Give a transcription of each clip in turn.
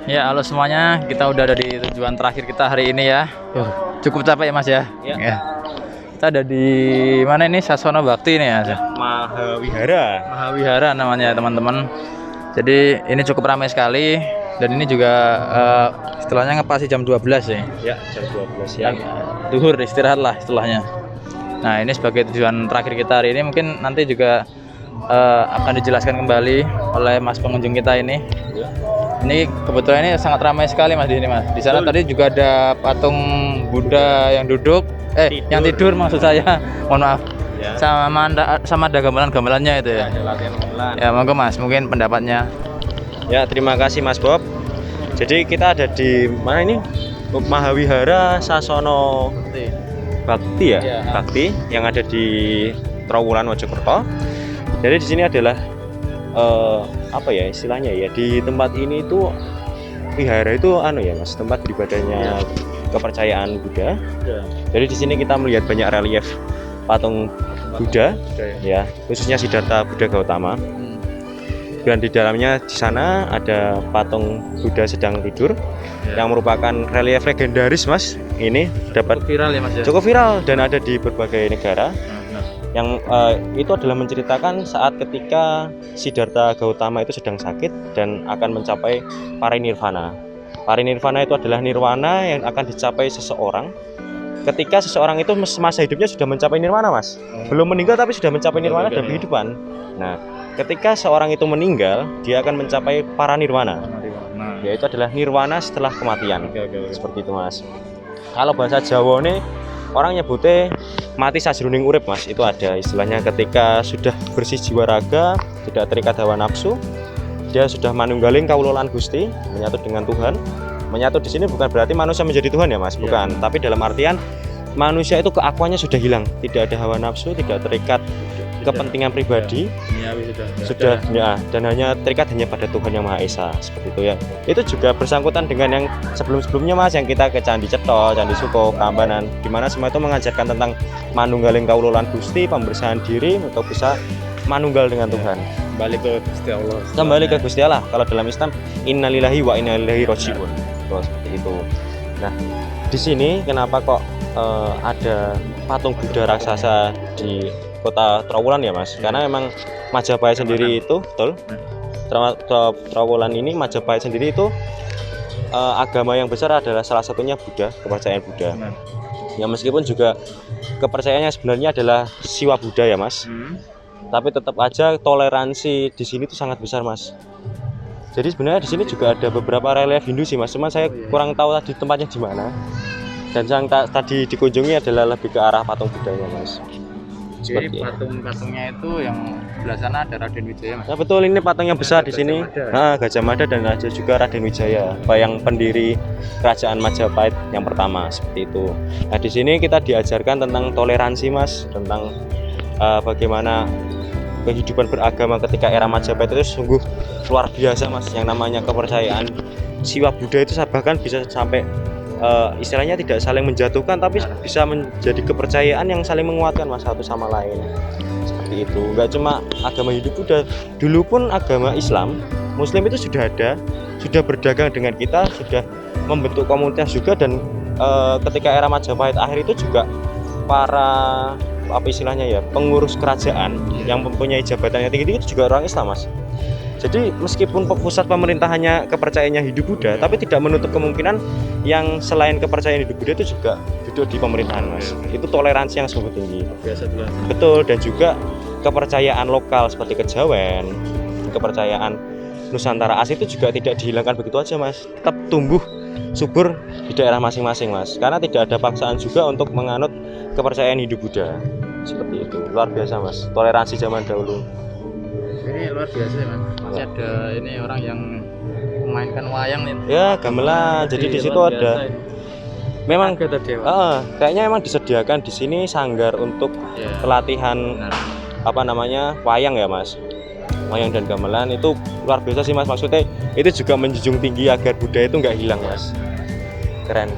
Ya, halo semuanya. Kita udah ada di tujuan terakhir kita hari ini ya. Cukup capek ya Mas ya. Ya. Kita ada di mana ini? Sasono Bakti ini ya. Mahawihara. Mahawihara namanya teman-teman. Jadi ini cukup ramai sekali dan ini juga istilahnya ngepasi jam 12 ya. Ya, jam 12 ya. Duhur istirahat lah istilahnya. Nah, ini sebagai tujuan terakhir kita hari ini, mungkin nanti juga akan dijelaskan kembali oleh Mas pengunjung kita ini. Ya. Ini kebetulan ini sangat ramai sekali Mas di sini Mas. Di sana tadi juga ada patung Buddha yang duduk, yang tidur maksud saya. Mohon maaf. Ya. Sama ada gamelan-gamelannya itu ya. Ada latihan gamelan. Ya, monggo Mas, mungkin pendapatnya. Ya, terima kasih Mas Bob. Jadi kita ada di mana ini? Mahawihara Sasono Bakti ya, Ya. Bakti yang ada di Trowulan Mojokerto. Jadi di sini adalah apa ya istilahnya ya, di tempat ini itu wihara itu ya Mas, tempat beribadahnya kepercayaan Buddha. Ya. Jadi di sini kita melihat banyak relief patung Buddha ya, khususnya Siddhartha Buddha Gautama. Dan di dalamnya di sana ada patung Buddha sedang tidur yang merupakan relief legendaris Mas. Ini dapat Cukup viral ya Mas ya. cukup viral dan ada di berbagai negara. Yang itu adalah menceritakan saat ketika Siddhartha Gautama itu sedang sakit dan akan mencapai parinirvana. Parinirvana itu adalah nirwana yang akan dicapai seseorang ketika seseorang itu semasa hidupnya sudah mencapai nirwana Mas. Belum meninggal tapi sudah mencapai nirwana dan kehidupan. Nah, ketika seorang itu meninggal, dia akan mencapai paranirwana. Yaitu adalah nirwana setelah kematian. Seperti itu Mas. Kalau bahasa Jawa nih orang nyebutnya mati sajroning urip Mas. Itu ada istilahnya ketika sudah bersih jiwa raga, tidak terikat hawa nafsu, dia sudah manunggaling kaulolan Gusti, menyatu dengan Tuhan. Menyatu di sini bukan berarti manusia menjadi Tuhan ya Mas, bukan. Tapi dalam artian manusia itu keakuannya sudah hilang, tidak ada hawa nafsu, tidak terikat kepentingan pribadi, sudah ya, dan hanya terikat hanya pada Tuhan Yang Maha Esa, seperti itu ya. Itu juga bersangkutan dengan yang sebelum-sebelumnya Mas, yang kita ke Candi Cetha, Candi Suko, Prambanan, di mana semua itu mengajarkan tentang manunggaling kaulolan Gusti, pembersihan diri untuk bisa manunggal dengan Tuhan. Kembali ke Gusti Allah. Kembali ke Gusti Allah. Kalau dalam Islam, innalillahi wa inna ilaihi raji'un. Seperti itu. Nah, di sini kenapa kok ada patung Buddha raksasa di kota Trowulan ya Mas? Karena memang Majapahit sendiri itu betul. Trowulan ini Majapahit sendiri itu agama yang besar adalah salah satunya Buddha, kepercayaan Buddha. Ya meskipun juga kepercayaannya sebenarnya adalah Siwa Buddha ya Mas. Tapi tetap aja toleransi di sini tuh sangat besar Mas. Jadi sebenarnya di sini juga ada beberapa relief Hindu sih Mas. Cuman saya kurang tahu tadi tempatnya di mana. Dan yang tadi dikunjungi adalah lebih ke arah patung Buddhanya Mas. Jadi patung-patungnya itu yang sebelah sana ada Raden Wijaya Mas. Ya betul, ini patung yang besar di sini. Nah, Gajah Mada dan ada juga Raden Wijaya, yang pendiri kerajaan Majapahit yang pertama, seperti itu. Nah, di sini kita diajarkan tentang toleransi Mas, tentang bagaimana kehidupan beragama ketika era Majapahit itu sungguh luar biasa Mas. Yang namanya kepercayaan Siwa Buddha itu bahkan bisa sampai istilahnya tidak saling menjatuhkan, tapi bisa menjadi kepercayaan yang saling menguatkan Mas, satu sama lain. Seperti itu. Enggak cuma agama Hindu Buddha, dulu pun agama Islam, Muslim itu sudah ada, sudah berdagang dengan kita, sudah membentuk komunitas juga. Dan ketika era Majapahit akhir itu juga para istilahnya ya, pengurus kerajaan yang mempunyai jabatan yang tinggi itu juga orang Islam Mas. Jadi meskipun pusat pemerintahannya kepercayaannya Hindu Buddha, tapi tidak menutup kemungkinan yang selain kepercayaan Hindu Buddha itu juga duduk di pemerintahan Mas. Itu toleransi yang sungguh tinggi. Betul, dan juga kepercayaan lokal seperti kejawen, kepercayaan Nusantara asli itu juga tidak dihilangkan begitu aja Mas. Tetap tumbuh subur di daerah masing-masing Mas. Karena tidak ada paksaan juga untuk menganut kepercayaan Hindu Buddha. Seperti itu. Luar biasa Mas. Toleransi zaman dahulu. Ini luar biasa ya Mas. Masih ada ini orang yang memainkan wayang nih. Ya, gamelan. Jadi di situ ada memang kayaknya memang disediakan di sini sanggar untuk pelatihan wayang ya Mas. Wayang dan gamelan itu luar biasa sih Mas. Maksudnya itu juga menjunjung tinggi agar budaya itu nggak hilang Mas. Keren.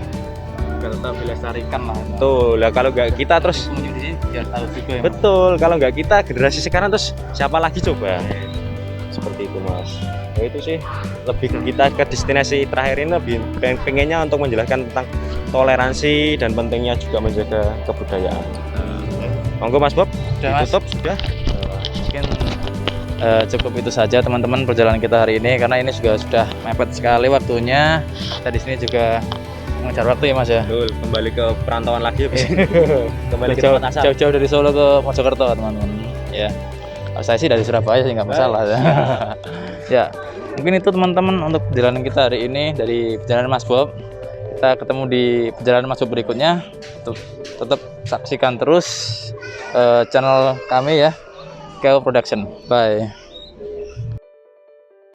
Tetap dilestarikan lah. Tuh, lah kalau nggak kita terus pengunjung di sini biar tahu juga ya. Betul, kalau nggak kita generasi sekarang terus siapa lagi coba? seperti itu Mas. Nah, itu sih lebih kita ke destinasi terakhir ini lebih pengennya untuk menjelaskan tentang toleransi dan pentingnya juga menjaga kebudayaan. Monggo Mas Bob, Sudah, Mas. ditutup sudah. Mungkin cukup itu saja teman-teman perjalanan kita hari ini, karena ini juga sudah mepet sekali waktunya. Kita di sini juga mengejar waktu ya Mas ya. Betul, kembali ke perantauan lagi habis. Kembali ke tempat asal. Jauh-jauh dari Solo ke Mojokerto teman-teman. Ya, kalau saya sih dari Surabaya sih nggak masalah. Ya, mungkin itu teman-teman untuk perjalanan kita hari ini dari perjalanan Mas Bob. Kita ketemu di perjalanan Mas Bob berikutnya. Tetap saksikan terus channel kami ya, Keo Production. Bye.